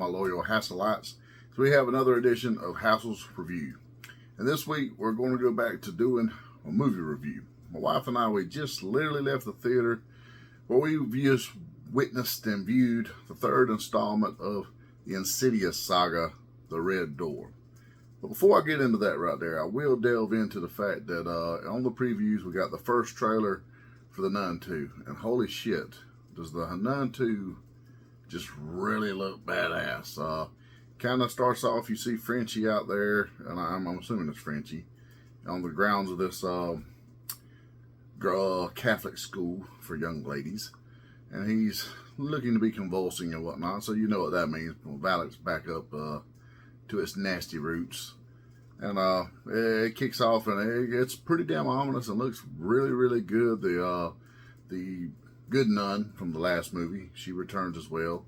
my loyal Hasselites. So we have another edition of Hassel's Review. And this week, we're going to go back to doing a movie review. My wife and I, we just literally left the theater where we just witnessed and viewed the third installment of the Insidious saga, The Red Door. But before I get into that right there, I will delve into the fact that on the previews, we got the first trailer for The Nun 2. And holy shit, does The Nun 2 just really look badass. Kind of starts off, you see Frenchie out there, and I'm assuming it's Frenchie, on the grounds of this Catholic school for young ladies. And he's looking to be convulsing and whatnot, so you know what that means. Well, Valak's back up to its nasty roots. And it kicks off, and it's pretty damn ominous and looks really, really good. The good nun from the last movie, she returns as well.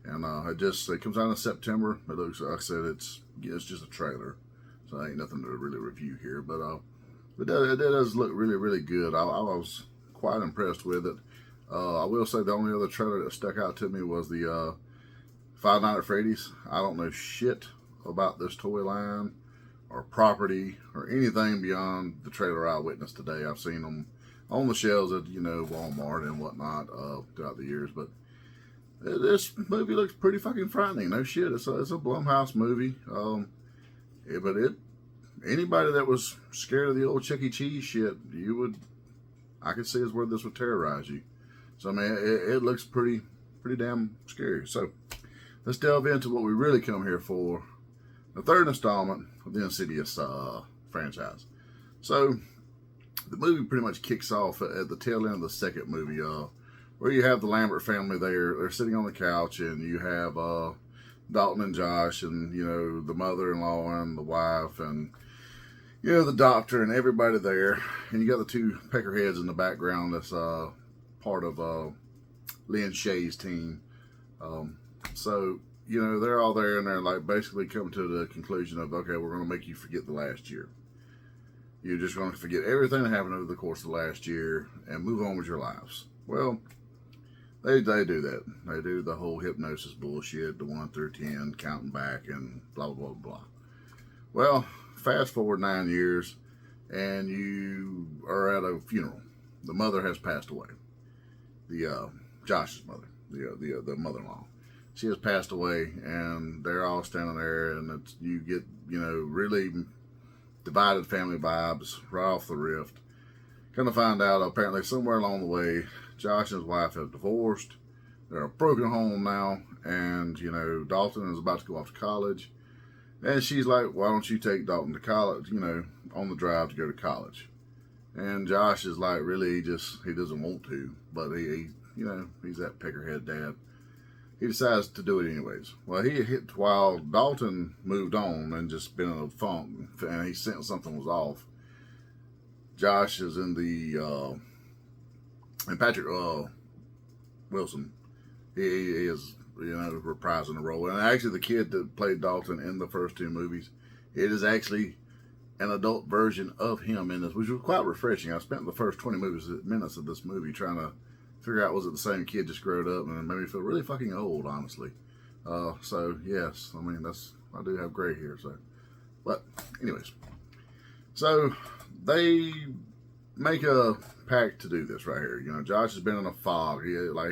And it comes out in September. It looks, like I said, it's just a trailer, so ain't nothing to really review here. But it does look really, really good. I was quite impressed with it. I will say the only other trailer that stuck out to me was the Five Nights at Freddy's. I don't know shit about this toy line or property or anything beyond the trailer I witnessed today. I've seen them on the shelves at Walmart and whatnot throughout the years, but this movie looks pretty fucking frightening. No shit, it's a Blumhouse movie. Anybody that was scared of the old Chuck E. Cheese shit, I could see is where this would terrorize you. So I mean, it looks pretty damn scary. So let's delve into what we really come here for: the third installment of the Insidious franchise. So the movie pretty much kicks off at the tail end of the second movie, where you have the Lambert family there. They're sitting on the couch, and you have Dalton and Josh, and the mother-in-law and the wife, and the doctor and everybody there. And you got the two peckerheads in the background. That's part of Lynn Shay's team. So they're all there, and they're like basically coming to the conclusion of, okay, we're going to make you forget the last year. You're just going to forget everything that happened over the course of the last year and move on with your lives. Well, they do that. They do the whole hypnosis bullshit, the 1 through 10, counting back and blah, blah, blah. Well, fast forward 9 years, and you are at a funeral. The mother has passed away. The Josh's mother, the mother-in-law. She has passed away, and they're all standing there, and you get, really divided family vibes right off the rift. Come to find out, apparently somewhere along the way, Josh and his wife have divorced. They're a broken home now, and Dalton is about to go off to college, and she's like, why don't you take Dalton to college, on the drive to go to college? And Josh is like, really, he doesn't want to, but he's that peckerhead dad. He decides to do it anyways. Well, while Dalton moved on and just been in a funk, and he sensed something was off. Josh is in and Patrick Wilson, he is reprising the role. And actually, the kid that played Dalton in the first two movies, it is actually an adult version of him in this, which was quite refreshing. I spent the first 20 minutes of this movie trying to figure out, was it the same kid just growed up, and it made me feel really fucking old, honestly. So yes, I mean, I do have gray hair, so. But anyways, so they make a pact to do this right here. Josh has been in a fog. He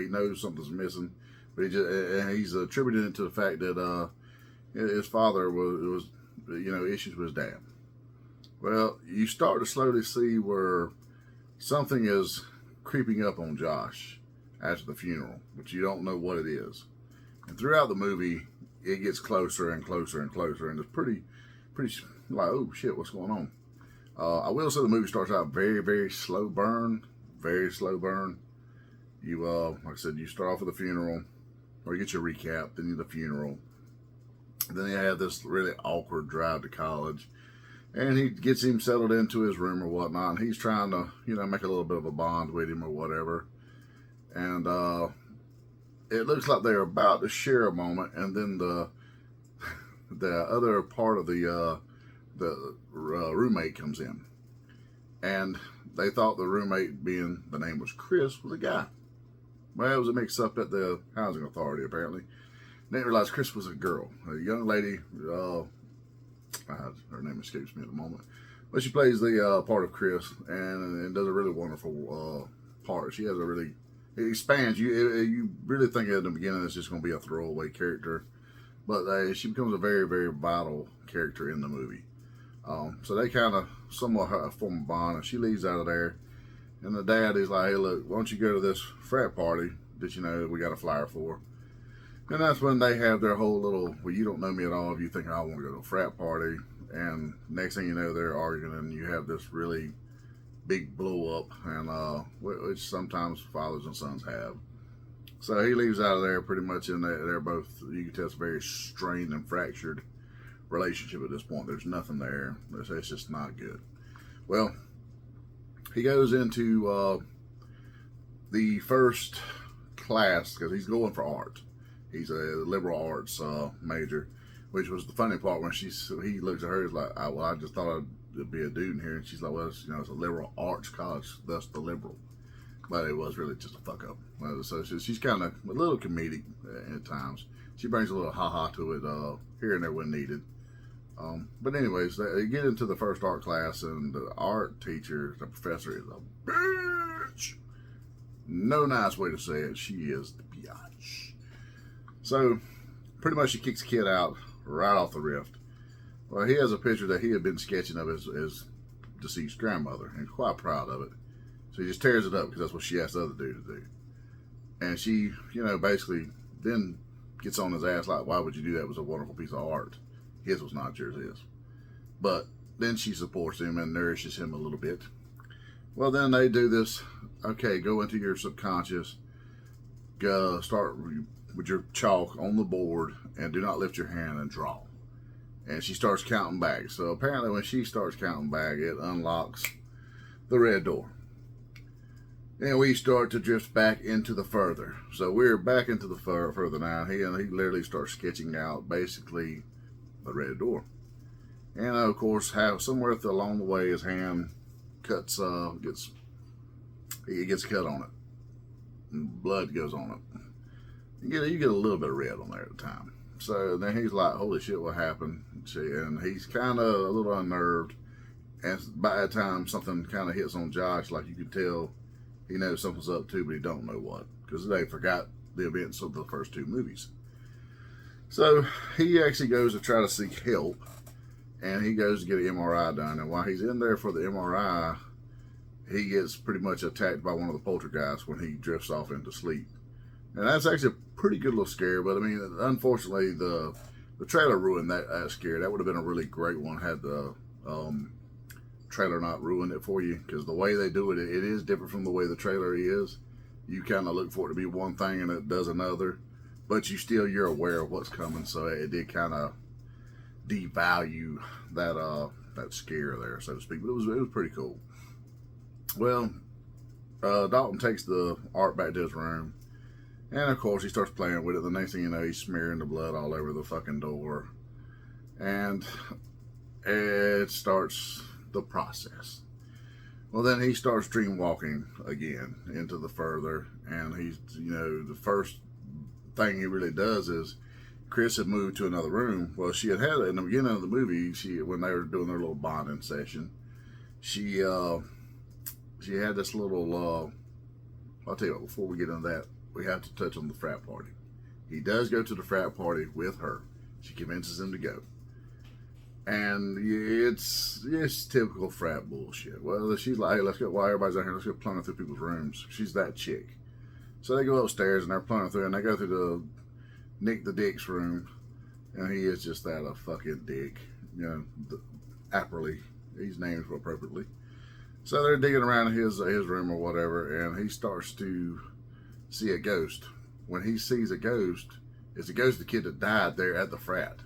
knows something's missing, but he's attributing it to the fact that his father was issues with his dad. Well, you start to slowly see where something is creeping up on Josh after the funeral, but you don't know what it is. And throughout the movie, it gets closer and closer and closer, and it's pretty like, oh shit, what's going on? I will say the movie starts out very, very slow burn, very slow burn. You, like I said, you start off with the funeral, or you get your recap, then you the funeral. Then you have this really awkward drive to college. And he gets him settled into his room or whatnot, and he's trying to, make a little bit of a bond with him or whatever. And it looks like they're about to share a moment, and then the other part of the roommate comes in. And they thought the roommate, being the name was Chris, was a guy. Well, it was a mix-up at the housing authority, apparently. Didn't realize Chris was a girl, a young lady. Her name escapes me at the moment, but she plays the part of Chris and does a really wonderful part. She has a really, it expands. You really think at the beginning it's just going to be a throwaway character, but she becomes a very, very vital character in the movie. So they kind of somewhat form a bond, and she leaves out of there. And the dad is like, "Hey, look, why don't you go to this frat party that you know we got a flyer for?" And that's when they have their whole little, well, you don't know me at all if you think I want to go to a frat party. And next thing you know, they're arguing, and you have this really big blow up, and which sometimes fathers and sons have. So he leaves out of there pretty much, and they're both, you can tell it's a very strained and fractured relationship at this point. There's nothing there. It's just not good. Well, he goes into the first class because he's going for art. He's a liberal arts major, which was the funny part when he looks at her. He's like, "Well, I just thought I'd be a dude in here," and she's like, "Well, it's a liberal arts college, thus the liberal." But it was really just a fuck up. So she's kind of a little comedic at times. She brings a little ha-ha to it here and there when needed. But anyways, they get into the first art class, and the art teacher, the professor, is a bitch. No nice way to say it. She is the bitch. So pretty much she kicks the kid out right off the rift. Well, he has a picture that he had been sketching of his deceased grandmother, and quite proud of it. So he just tears it up because that's what she asked the other dude to do. And she, basically then gets on his ass like, "Why would you do that? It was a wonderful piece of art. His was not, yours is." But then she supports him and nourishes him a little bit. Well, then they do this, okay, go into your subconscious, start with your chalk on the board, and do not lift your hand and draw. And she starts counting back. So apparently when she starts counting back, it unlocks the red door. And we start to drift back into the further. So we're back into the further now. He literally starts sketching out basically the red door. And of course, somewhere along the way, his hand gets cut on it, and blood goes on it. You get a little bit of red on there at the time. So then he's like, "Holy shit, what happened?" And he's kind of a little unnerved. And by that time, something kind of hits on Josh, like you can tell he knows something's up too, but he don't know what, because they forgot the events of the first two movies. So he actually goes to try to seek help, and he goes to get an MRI done. And while he's in there for the MRI, he gets pretty much attacked by one of the poltergeists when he drifts off into sleep. And that's actually a pretty good little scare, but I mean, unfortunately, the trailer ruined that scare. That would have been a really great one had the trailer not ruined it for you, because the way they do it, it is different from the way the trailer is. You kind of look for it to be one thing and it does another, but you're aware of what's coming, so it did kind of devalue that scare there, so to speak. But it was pretty cool. Well, Dalton takes the art back to his room, and of course he starts playing with it. The next thing you know, he's smearing the blood all over the fucking door, and it starts the process. Well, then he starts dream walking again into the further, and he's, the first thing he really does is Chris had moved to another room. Well, she had in the beginning of the movie, when they were doing their little bonding session, she had this little, I'll tell you what, before we get into that, we have to touch on the frat party. He does go to the frat party with her. She convinces him to go. And it's typical frat bullshit. Well, she's like, "Hey, let's go, while everybody's out here, let's go plundering through people's rooms." She's that chick. So they go upstairs and they're plundering through, and they go through the Nick the Dick's room, and he is just that a fucking dick. Aptly, he's named appropriately. So they're digging around his room or whatever, and he starts to see a ghost. When he sees a ghost, it's a ghost of the kid that died there at the frat.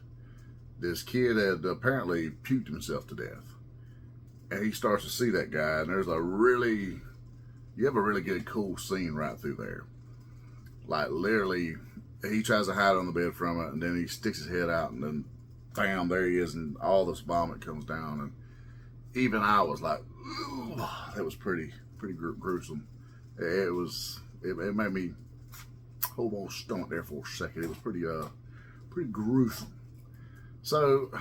This kid had apparently puked himself to death. And he starts to see that guy, and there's you have a really good, cool scene right through there. Like, literally, he tries to hide on the bed from it, and then he sticks his head out, and then, bam, there he is, and all this vomit comes down, and even I was like, ooh, that was pretty gruesome. It made me hold on stomach there for a second. It was pretty pretty gruesome. So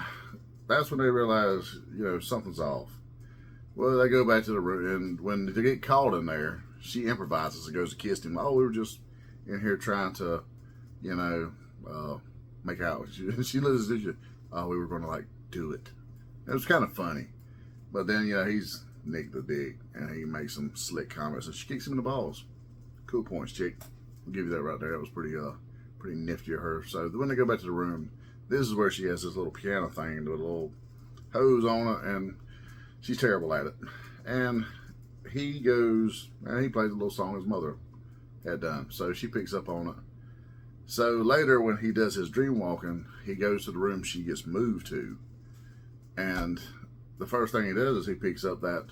that's when they realize, you know, something's off. Well, they go back to the room, and when they get called in there, she improvises and goes to kiss him. Oh, we were just in here trying to, you know, make out. She listens to, oh, we were going to like do it. It was kind of funny, but then, you know, he's Nick the Dick, and he makes some slick comments, and she kicks him in the balls. Cool points, chick. I'll give you that right there. That was pretty nifty of her. So when they go back to the room, this is where she has this little piano thing with a little hose on it, and she's terrible at it. And he goes, and he plays a little song his mother had done. So she picks up on it. So later when he does his dream walking, he goes to the room she gets moved to. And the first thing he does is he picks up that,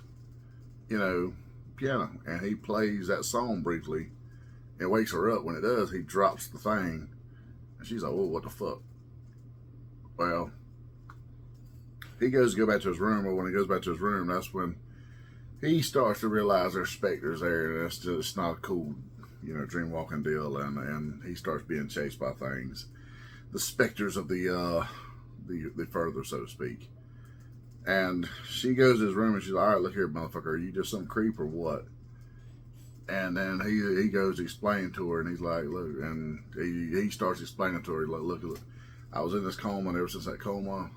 you know, piano, and he plays that song briefly. It wakes her up. When it does, he drops the thing, and she's like, "Oh, what the fuck?" Well, he goes to go back to his room, or when he goes back to his room, that's when he starts to realize there's specters there, and it's just not a cool, you know, dream walking deal, and he starts being chased by things, the specters of the further, so to speak. And she goes to his room, and she's like, "All right, look here, motherfucker, are you just some creep or what?" And then he goes to explain to her, and he's like, "Look," and he starts explaining to her, look, I was in this coma, and ever since that coma,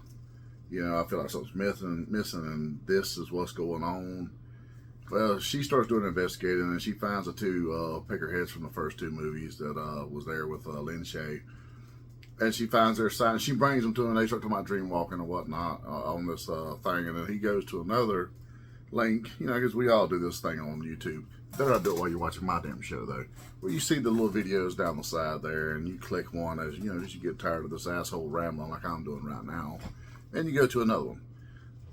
you know, I feel like something's missing, and this is what's going on. Well, she starts doing investigating, and she finds the two pickerheads from the first two movies that was there with Lin Shaye. And she finds their sign. She brings them to him. They start talking about dream walking and whatnot on this thing. And then he goes to another link, you know, because we all do this thing on YouTube. Better not do it while you're watching my damn show, though. Where you see the little videos down the side there, and you click one as, you know, as you get tired of this asshole rambling like I'm doing right now. And you go to another one.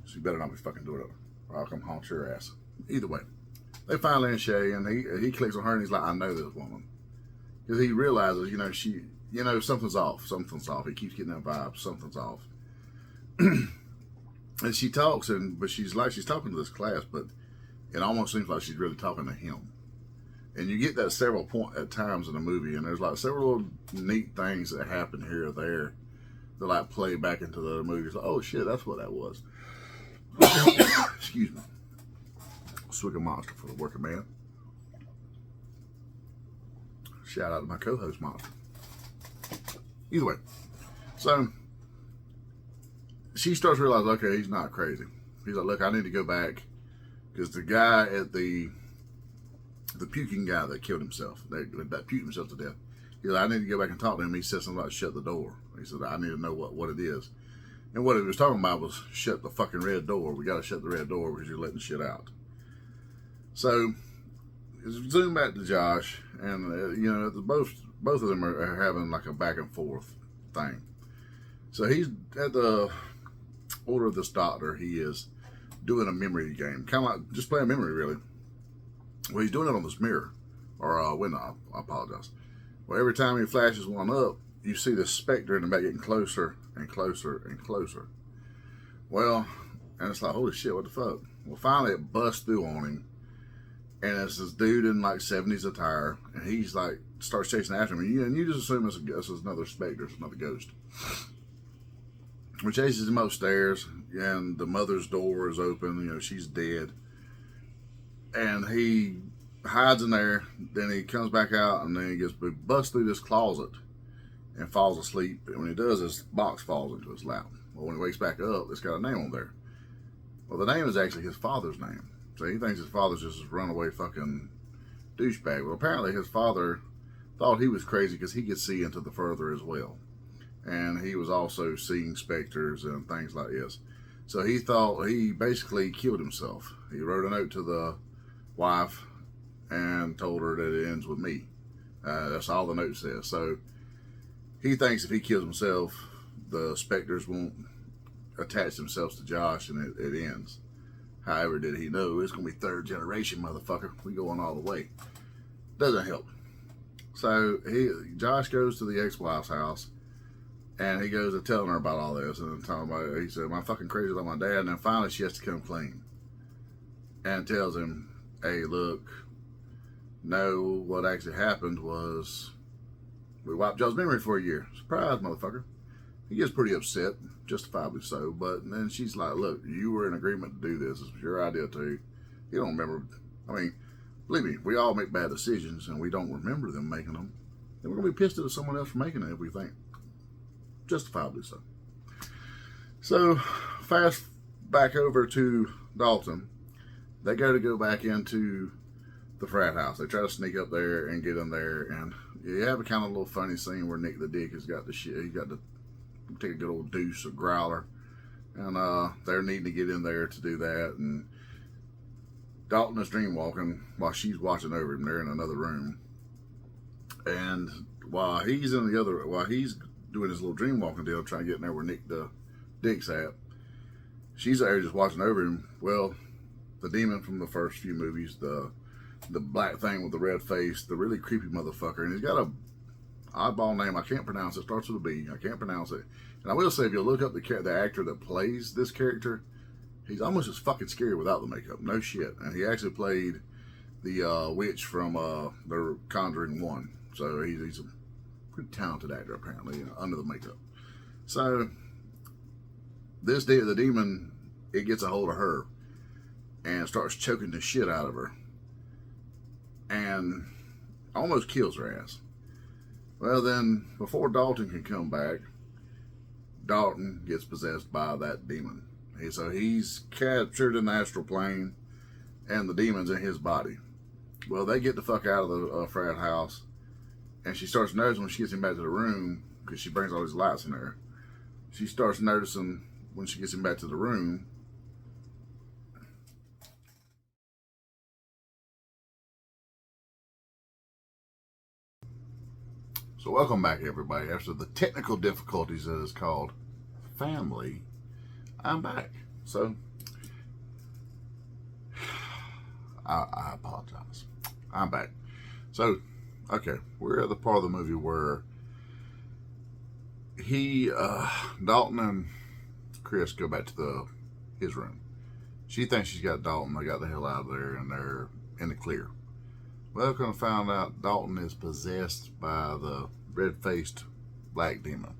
So you better not be fucking doing it, or I'll come haunt your ass. Either way, they find Lin Shaye, and he clicks on her, and he's like, "I know this woman." Because he realizes, you know, something's off. Something's off. He keeps getting that vibe. Something's off. And she talks, but she's talking to this class, but it almost seems like she's really talking to him. And you get that several at times in the movie, and there's like several little neat things that happen here or there that like play back into the other movies. Like, oh shit, that's what that was. Excuse me. Swig of Monster for the working man. Shout out to my co-host Monster. Either way, so she starts to realize, okay, he's not crazy. He's like, look, I need to go back, because the guy at the puking guy that killed himself, that puked himself to death, he's like, I need to go back and talk to him. He said something about shut the door. He said, I need to know what it is. And what he was talking about was shut the fucking red door. We got to shut the red door because you're letting shit out. So zoom back to Josh, and you know, both of them are having like a back and forth thing. So he's at the order of this doctor. He is doing a memory game, kind of like just playing memory, really. Well, he's doing it on this mirror or window. I apologize. Well, every time he flashes one up, you see the specter in the back getting closer and closer and closer. Well, and it's like, holy shit, what the fuck? Well, finally it busts through on him. And it's this dude in like 70s attire, and he's like starts chasing after him, and you just assume it's another specter, it's another ghost. He chases him upstairs, and the mother's door is open. You know, she's dead, and he hides in there. Then he comes back out, and then he busts through this closet and falls asleep. And when he does, this box falls into his lap. Well, when he wakes back up, it's got a name on there. Well, the name is actually his father's name. So he thinks his father's just a runaway fucking douchebag. Well, apparently his father thought he was crazy because he could see into the further as well. And he was also seeing specters and things like this. So he thought he basically killed himself. He wrote a note to the wife and told her that it ends with me. That's all the note says. So he thinks if he kills himself, the specters won't attach themselves to Josh, and it ends. However, did he know it's going to be third generation, motherfucker? We going all the way. Doesn't help. So Josh goes to the ex-wife's house, and he goes to telling her about all this, and talking about it. He said, "Am I fucking crazy like my dad?" And then finally she has to come clean, and tells him, "Hey, look, no, what actually happened was we wiped Joe's memory for a year. Surprise, motherfucker." He gets pretty upset, justifiably so, but then she's like, look, you were in agreement to do this. It was your idea too. You don't remember. I mean, believe me, we all make bad decisions and we don't remember them making them. And we're going to be pissed at someone else for making it if we think. Justifiably so. So, fast back over to Dalton. They go back into the frat house. They try to sneak up there and get in there, and you have a kind of little funny scene where Nick the Dick has got the shit. He got to take a good old deuce or growler, and they're needing to get in there to do that. And Dalton is dream walking while she's watching over him. They're in another room, and while he's doing his little dream walking deal, trying to get in there where Nick the Dick's at, she's there just watching over him. Well, the demon from the first few movies, the black thing with the red face, the really creepy motherfucker, and he's got a oddball name. I can't pronounce it. Starts with a B. I can't pronounce it. And I will say, if you look up the actor that plays this character, he's almost as fucking scary without the makeup. No shit. And he actually played the witch from the Conjuring 1. So he's a pretty talented actor, apparently, under the makeup. So the demon, it gets a hold of her and starts choking the shit out of her and almost kills her ass. Well, then, before Dalton can come back, Dalton gets possessed by that demon. So he's captured in the astral plane, and the demon's in his body. Well, they get the fuck out of the frat house, and she starts noticing when she gets him back to the room, because she brings all these lights in there, she starts noticing when she gets him back to the room, so welcome back, everybody. After the technical difficulties that is called family, I'm back. So, I apologize. I'm back. So, okay, we're at the part of the movie where Dalton and Chris go back to his room. She thinks she's got Dalton. They got the hell out of there, and they're in the clear. Well, kind of found out Dalton is possessed by the red-faced black demon.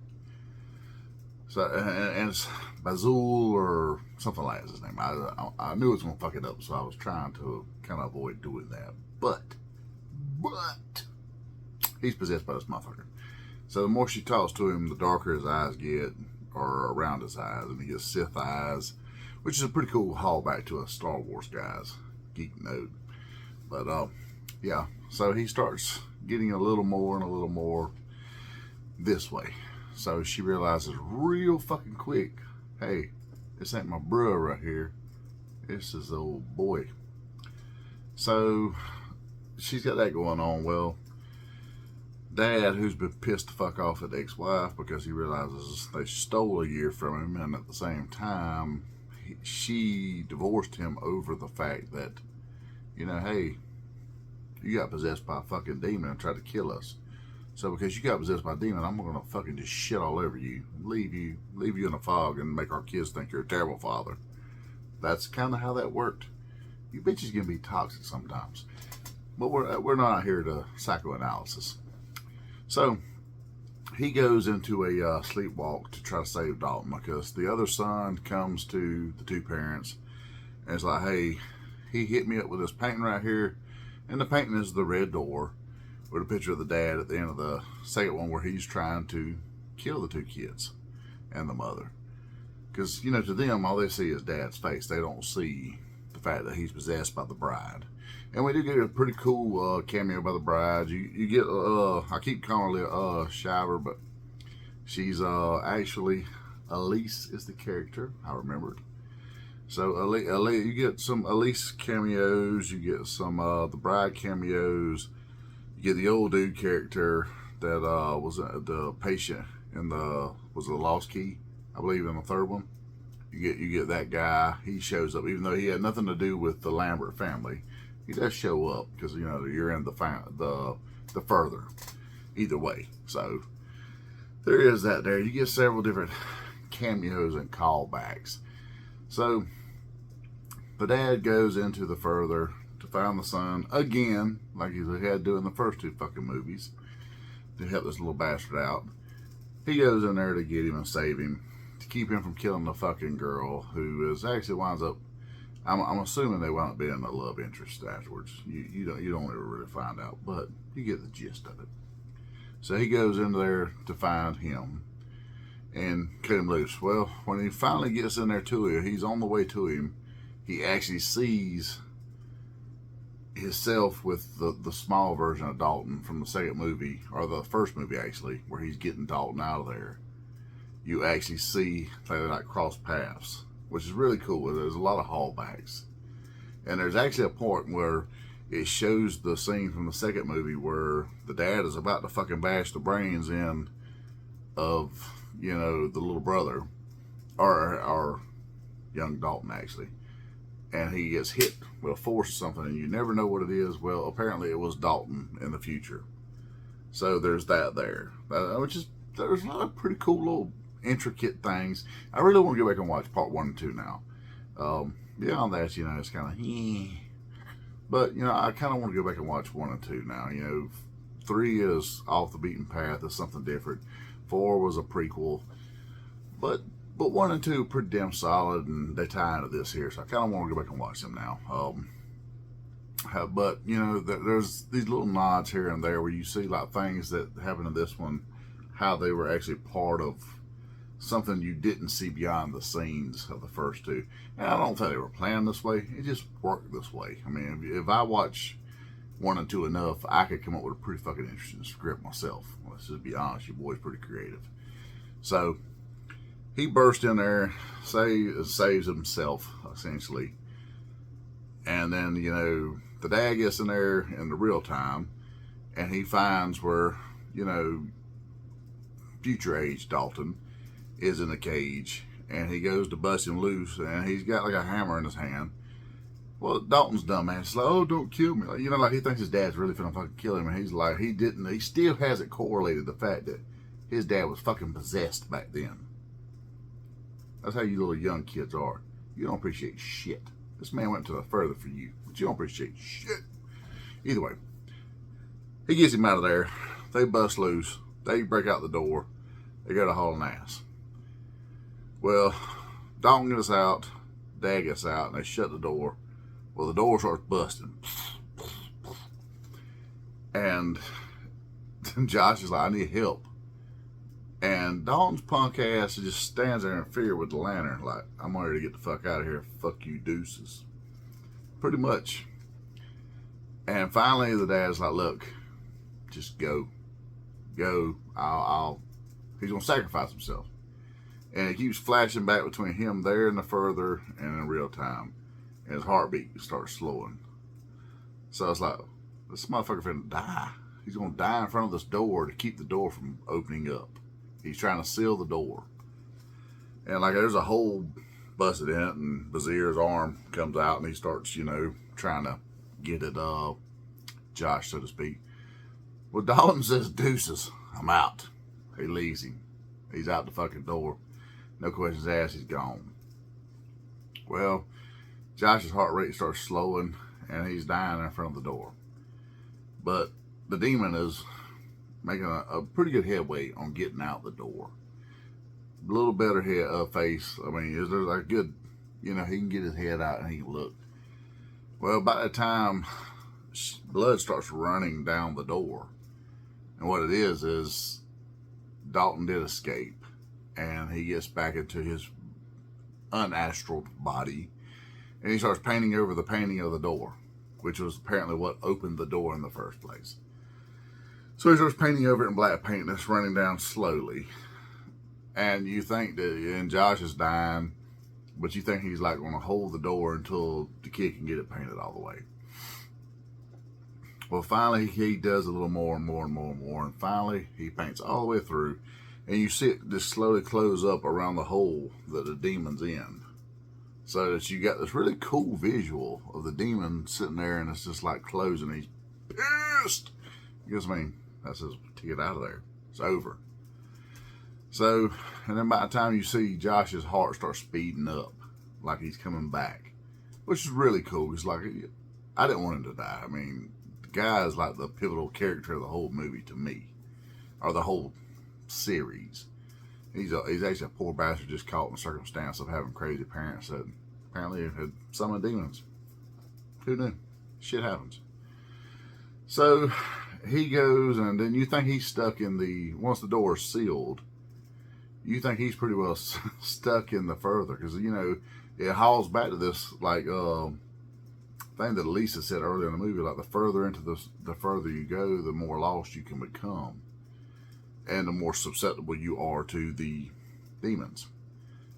So, and it's Bazul or something like that's his name. I knew it was gonna fuck it up, so I was trying to kind of avoid doing that. But he's possessed by this motherfucker. So the more she talks to him, the darker his eyes get, or around his eyes, and he gets Sith eyes, which is a pretty cool callback to a Star Wars guy's geek note. But yeah, so he starts getting a little more and a little more this way. So she realizes real fucking quick, hey, this ain't my bro right here. This is the old boy. So she's got that going on. Well, Dad, who's been pissed the fuck off at the ex-wife because he realizes they stole a year from him, and at the same time, she divorced him over the fact that, you know, hey, you got possessed by a fucking demon and tried to kill us. So because you got possessed by a demon, I'm gonna fucking just shit all over you, leave you in a fog, and make our kids think you're a terrible father. That's kind of how that worked. You bitches can be toxic sometimes, but we're not here to psychoanalysis. So he goes into a sleepwalk to try to save Dalton, because the other son comes to the two parents and it's like, hey, he hit me up with this painting right here, and the painting is the red door with a picture of the dad at the end of the second one, where he's trying to kill the two kids and the mother. Because, you know, to them, all they see is Dad's face. They don't see the fact that he's possessed by the bride. And we do get a pretty cool cameo by the bride. You get, I keep calling her Shiver, but she's actually, Elise is the character, I remembered. So you get some Elise cameos, you get some the bride cameos, you get the old dude character that was the patient in the Lost Key, I believe, in the third one. You get that guy. He shows up, even though he had nothing to do with the Lambert family. He does show up because, you know, you're in the further either way. So there is that there. You get several different cameos and callbacks. So the dad goes into the further to find the son again, like he had to do in the first two fucking movies, to help this little bastard out. he goes in there to get him and save him, to keep him from killing the fucking girl, who is actually winds up. I'm assuming they wound up being a love interest afterwards. You don't ever really find out, but you get the gist of it. So he goes in there to find him and cut him loose. Well, when he finally gets in there to him, he's on the way to him. He actually sees himself with the small version of Dalton from the second movie, or the first movie actually, where he's getting Dalton out of there. You actually see they like cross paths, which is really cool. There's a lot of hallbacks, and there's actually a point where it shows the scene from the second movie where the dad is about to fucking bash the brains in of, you know, the little brother, or young Dalton actually, and he gets hit with a force or something, and you never know what it is. Well, apparently it was Dalton in the future. So there's that there, which is, there's a lot of pretty cool little intricate things. I really want to go back and watch part 1 and 2 now. Beyond that, you know, it's kind of but, you know, I kind of want to go back and watch 1 and 2 now. You know, 3 is off the beaten path. It's something different. 4 was a prequel. But 1 and 2 are pretty damn solid, and they tie into this here. So I kind of want to go back and watch them now. But, you know, there's these little nods here and there where you see, like, things that happened in this one, how they were actually part of something you didn't see beyond the scenes of the first 2. And I don't think they were planned this way. It just worked this way. I mean, if I watch 1 and 2 enough, I could come up with a pretty fucking interesting script myself. Let's just be honest. Your boy's pretty creative. So he burst in there, saves himself, essentially. And then, you know, the dad gets in there in the real time, and he finds where, you know, future age Dalton is in a cage, and he goes to bust him loose, and he's got like a hammer in his hand. Well, Dalton's dumbass is like, oh, don't kill me. Like, you know, like he thinks his dad's really finna fucking kill him, and he's like, he still hasn't correlated the fact that his dad was fucking possessed back then. That's how you little young kids are. You don't appreciate shit. This man went to the further for you, but you don't appreciate shit. Either way, he gets him out of there. They bust loose. They break out the door. They go to hauling ass. Well, Dalton gets out, Dad gets out, and they shut the door. Well, the door starts busting. And Josh is like, I need help. And Dalton's punk ass just stands there in fear with the lantern, like, I'm ready to get the fuck out of here. Fuck you, deuces. Pretty much. And finally, the dad's like, look, just go. Go. He's going to sacrifice himself. And it keeps flashing back between him there in the further and in real time. And his heartbeat starts slowing. So it's like, this motherfucker finna die. He's going to die in front of this door to keep the door from opening up. He's trying to seal the door. And like there's a hole busted in it, and Bazir's arm comes out, and he starts, you know, trying to get at Josh, so to speak. Well, Dalton says, deuces, I'm out. He leaves him. He's out the fucking door. No questions asked, he's gone. Well, Josh's heart rate starts slowing, and he's dying in front of the door. But the demon is making a pretty good headway on getting out the door. A little better face. I mean, there's like a good, you know, he can get his head out and he can look. Well, by the time blood starts running down the door, and what it is Dalton did escape, and he gets back into his unastral body, and he starts painting over the painting of the door, which was apparently what opened the door in the first place. So he starts painting over it in black paint, and it's running down slowly. And you think that, and Josh is dying, but you think he's like going to hold the door until the kid can get it painted all the way. Well, finally he does a little more and more and more and more, and finally he paints all the way through, and you see it just slowly close up around the hole that the demon's in. So that you got this really cool visual of the demon sitting there, and it's just like closing. He's pissed. Because, I mean, that's his to get out of there. It's over. So, and then by the time you see Josh's heart start speeding up, like he's coming back, which is really cool. It's like, I didn't want him to die. I mean, the guy is like the pivotal character of the whole movie to me, or the whole series. He's actually a poor bastard just caught in the circumstance of having crazy parents that apparently had summoned demons. Who knew? Shit happens. So he goes, and then you think he's stuck in the, once the door is sealed, you think he's pretty well stuck in the further, because, you know, it hauls back to this, like, thing that Lisa said earlier in the movie, like, the further into this, the further you go, the more lost you can become, and the more susceptible you are to the demons.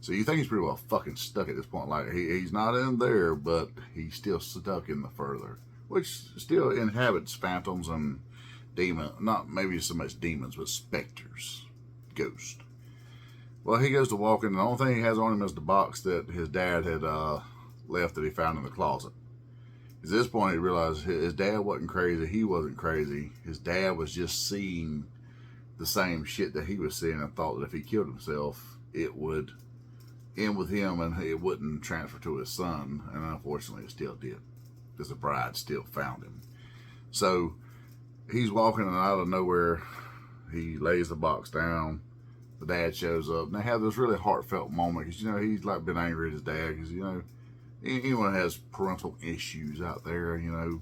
So you think he's pretty well fucking stuck at this point. Like, he's not in there, but he's still stuck in the further, which still inhabits phantoms and demons. Not maybe so much demons, but specters, ghosts. Well, he goes to walk in, and the only thing he has on him is the box that his dad had left that he found in the closet. At this point, he realized his dad wasn't crazy. He wasn't crazy. His dad was just seeing the same shit that he was seeing, and thought that if he killed himself, it would end with him and it wouldn't transfer to his son. And unfortunately, it still did, because the bride still found him. So he's walking, and out of nowhere, he lays the box down. The dad shows up, and they have this really heartfelt moment, because, you know, he's like been angry at his dad, because, you know, anyone has parental issues out there, you know,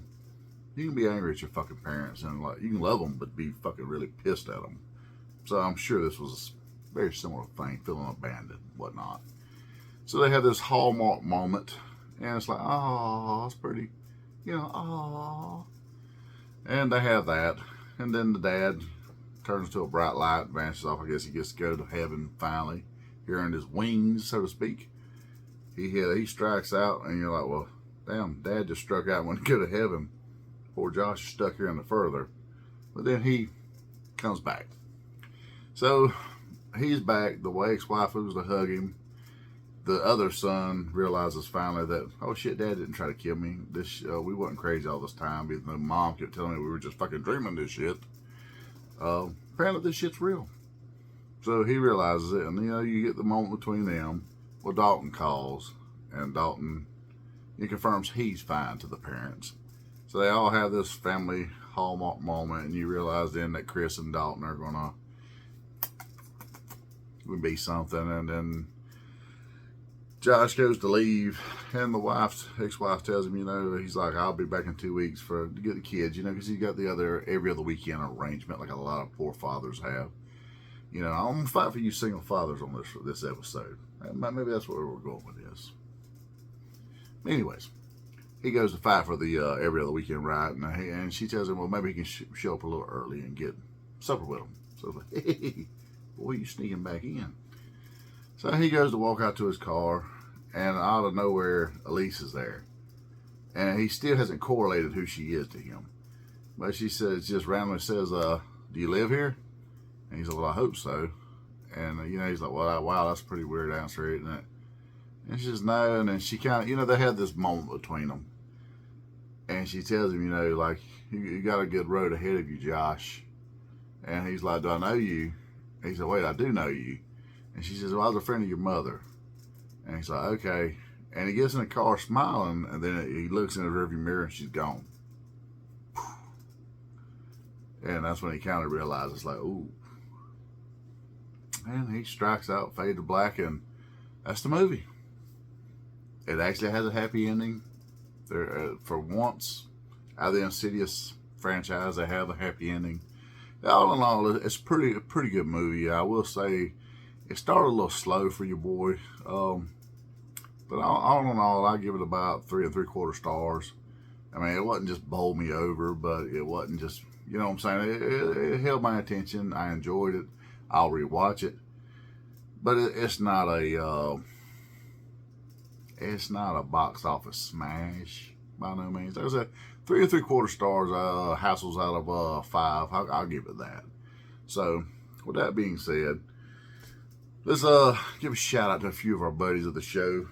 you can be angry at your fucking parents, and like, you can love them, but be fucking really pissed at them. So I'm sure this was a very similar thing, feeling abandoned, whatnot. So they have this hallmark moment, and it's like, oh, it's pretty, you know, oh. And they have that, and then the dad turns into a bright light, vanishes off. I guess he gets to go to heaven finally, hearing his wings, so to speak. He strikes out, and you're like, well, damn, Dad just struck out and went to go to heaven. Poor Josh is stuck here in the further. But then he comes back. So he's back. The ex-wife goes to hug him. The other son realizes finally that, oh shit, Dad didn't try to kill me. We wasn't crazy all this time, even though Mom kept telling me we were just fucking dreaming this shit. Apparently this shit's real. So he realizes it, and you know, you get the moment between them. Well, Dalton calls, and Dalton, he confirms he's fine to the parents. So they all have this family hallmark moment, and you realize then that Chris and Dalton are gonna be something. And then Josh goes to leave, and the ex-wife tells him, you know, he's like, I'll be back in 2 weeks to get the kids, you know, because he's got the every other weekend arrangement like a lot of poor fathers have. You know, I'm gonna fight for you single fathers on this episode. Maybe that's where we're going with this. Anyways, he goes to fight for the every other weekend ride, and she tells him, well, maybe he can show up a little early and get supper with him. So it's like, hey, boy, you sneaking back in. So he goes to walk out to his car, and out of nowhere, Elise is there. And he still hasn't correlated who she is to him. But she says, just randomly says, do you live here? And he's like, well, I hope so. And, you know, he's like, well, wow, that's a pretty weird answer, isn't it? And she says, no. And then she kind of, you know, they had this moment between them. And she tells him, you know, like, you got a good road ahead of you, Josh. And he's like, do I know you? And he said, wait, I do know you. And she says, well, I was a friend of your mother. And he's like, okay. And he gets in the car smiling, and then he looks in the rearview mirror, and she's gone. And that's when he kind of realizes, like, ooh. And he strikes out, fade to black, and that's the movie. It actually has a happy ending. For once, out of the Insidious franchise, they have a happy ending. All in all, it's a pretty good movie. I will say, it started a little slow for your boy. But all in all, I give it about 3 3/4 stars. I mean, it wasn't just bowl me over, but it wasn't just, you know what I'm saying? It held my attention. I enjoyed it. I'll rewatch it, but it's not a box office smash by no means. There's a 3 3/4 stars. Hassel's out of 5. I'll give it that. So, with that being said, let's give a shout out to a few of our buddies of the show.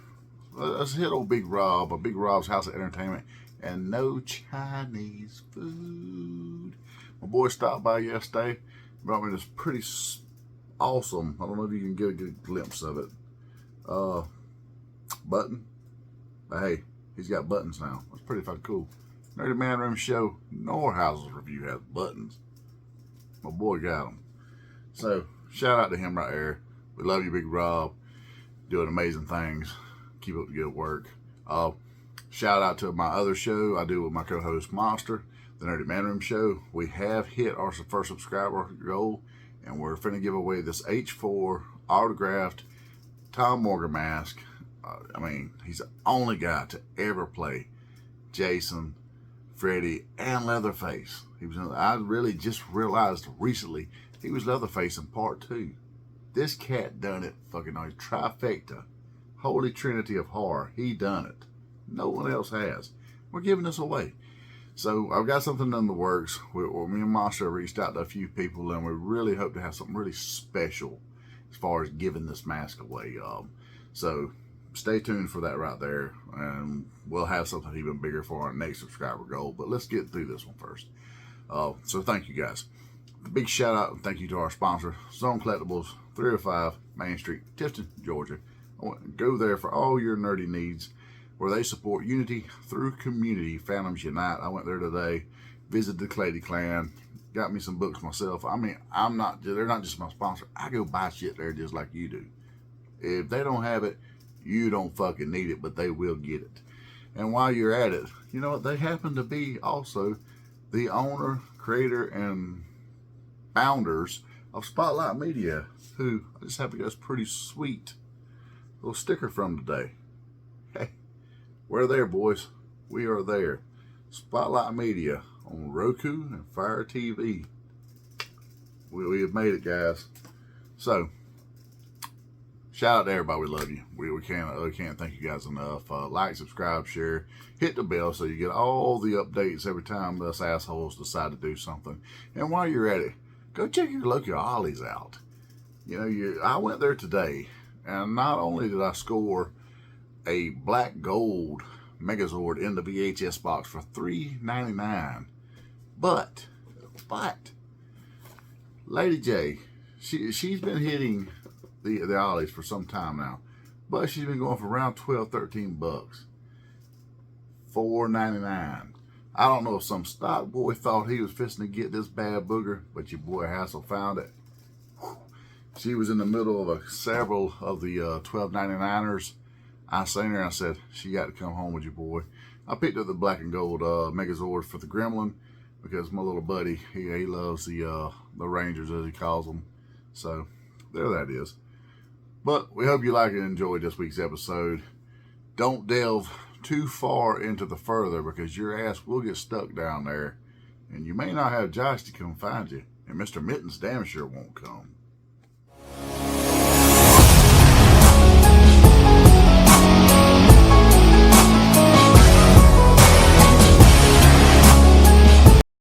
Let's hit old Big Rob, Big Rob's House of Entertainment, and no Chinese food. My boy stopped by yesterday, brought me this pretty awesome, I don't know if you can get a good glimpse of it, button. But hey, he's got buttons now. That's pretty fucking cool. Nerdy Man Room Show, nor House's Review has buttons. My boy got them. So, shout out to him right there. We love you, Big Rob. Doing amazing things. Keep up the good work. Shout out to my other show I do with my co-host Monster, the Nerdy Man Room Show. We have hit our first subscriber goal, and we're finna give away this H4 autographed Tom Morgan mask. I mean, he's the only guy to ever play Jason, Freddy, and Leatherface. I really just realized recently he was Leatherface in part 2. This cat done it fucking on trifecta. Holy Trinity of horror. He done it. No one else has. We're giving this away. So I've got something in the works. Me and Monster reached out to a few people, and we really hope to have something really special as far as giving this mask away. So stay tuned for that right there, and we'll have something even bigger for our next subscriber goal. But let's get through this one first. So thank you guys. A big shout out and thank you to our sponsor, Zone Collectibles, 305 Main Street, Tifton, Georgia. Go there for all your nerdy needs, where they support unity through community. Phantoms Unite. I went there today, visited the Clady Clan, got me some books myself. I mean, they're not just my sponsor. I go buy shit there just like you do. If they don't have it, you don't fucking need it, but they will get it. And while you're at it, you know what? They happen to be also the owner, creator, and founders of Spotlight Media, who I just have to get a pretty sweet little sticker from today. Hey, we're there, boys. We are there. Spotlight Media on Roku and Fire TV. We have made it, guys. So, shout out to everybody. We love you. We can't thank you guys enough. Like, subscribe, share, hit the bell so you get all the updates every time us assholes decide to do something. And while you're at it, go check your local Ollie's out. You know, I went there today, and not only did I score a black gold Megazord in the VHS box for $3.99, but Lady J, she's been hitting the Ollies for some time now, but she's been going for around 12, 13 bucks. $4.99. I don't know if some stock boy thought he was fixing to get this bad booger, but your boy Hassel found it. She was in the middle of several of the 12.99ers. I seen her and I said, she got to come home with your boy. I picked up the black and gold Megazord for the Gremlin because my little buddy, he loves the Rangers, as he calls them. So there that is. But we hope you like and enjoyed this week's episode. Don't delve too far into the further, because your ass will get stuck down there, and you may not have Josh to come find you, and Mr. Mittens damn sure won't come.